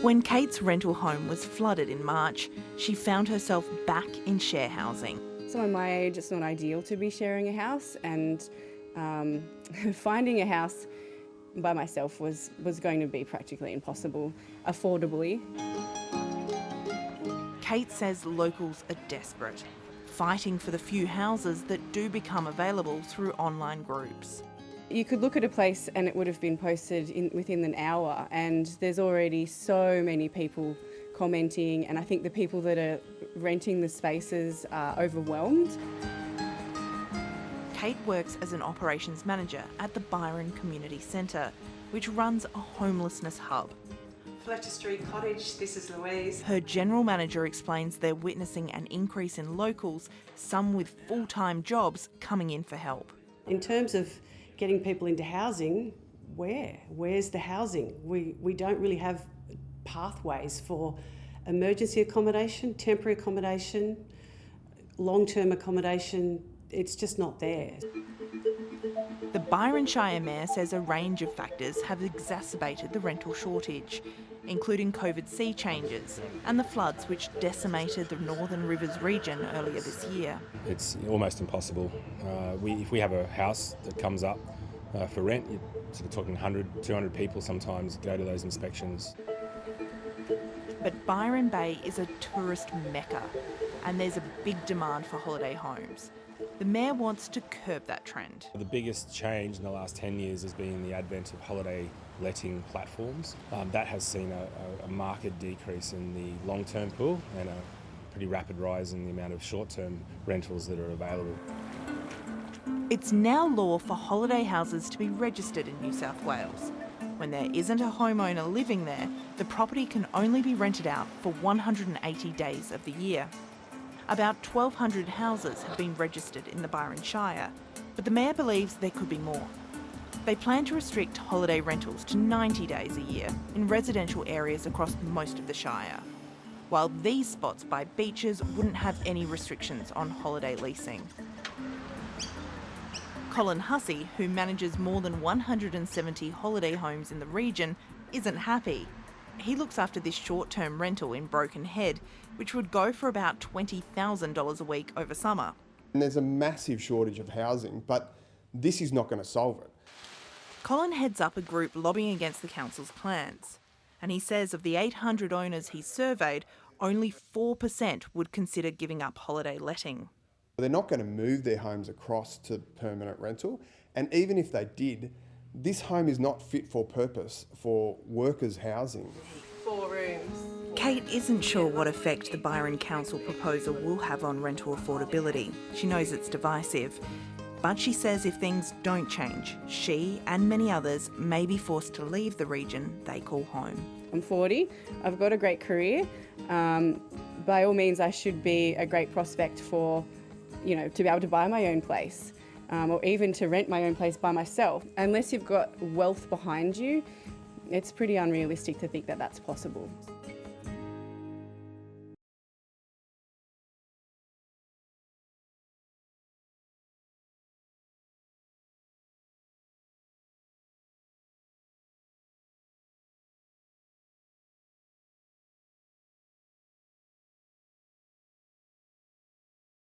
When Kate's rental home was flooded in March, she found herself back in share housing. Someone my age, it's not ideal to be sharing a house, and finding a house by myself was going to be practically impossible, affordably. Kate says locals are desperate, fighting for the few houses that do become available through online groups. You could look at a place and it would have been posted within an hour, and there's already so many people commenting, and I think the people that are renting the spaces are overwhelmed. Kate works as an operations manager at the Byron Community Centre, which runs a homelessness hub. Fletcher Street Cottage, this is Louise. Her general manager explains they're witnessing an increase in locals, some with full-time jobs, coming in for help. In terms of getting people into housing, where's the housing? We don't really have pathways for emergency accommodation, temporary accommodation, long-term accommodation. It's just not there. The Byron Shire Mayor says a range of factors have exacerbated the rental shortage, including COVID sea changes and the floods which decimated the Northern Rivers region earlier this year. It's almost impossible. If we have a house that comes up for rent, you're sort of talking 100, 200 people sometimes go to those inspections. But Byron Bay is a tourist mecca, and there's a big demand for holiday homes. The Mayor wants to curb that trend. The biggest change in the last 10 years has been the advent of holiday letting platforms. That has seen a marked decrease in the long-term pool and a pretty rapid rise in the amount of short-term rentals that are available. It's now law for holiday houses to be registered in New South Wales. When there isn't a homeowner living there, the property can only be rented out for 180 days of the year. About 1,200 houses have been registered in the Byron Shire, but the Mayor believes there could be more. They plan to restrict holiday rentals to 90 days a year in residential areas across most of the Shire, while these spots by beaches wouldn't have any restrictions on holiday leasing. Colin Hussey, who manages more than 170 holiday homes in the region, isn't happy. He looks after this short-term rental in Broken Head, which would go for about $20,000 a week over summer. And there's a massive shortage of housing, but this is not going to solve it. Colin heads up a group lobbying against the council's plans, and he says of the 800 owners he surveyed, only 4% would consider giving up holiday letting. They're not going to move their homes across to permanent rental, and even if they did, this home is not fit for purpose for workers' housing. 4 rooms. Kate isn't sure what effect the Byron Council proposal will have on rental affordability. She knows it's divisive, but she says if things don't change, she and many others may be forced to leave the region they call home. I'm 40, I've got a great career. By all means, I should be a great prospect for, to be able to buy my own place. Or even to rent my own place by myself. Unless you've got wealth behind you, it's pretty unrealistic to think that that's possible.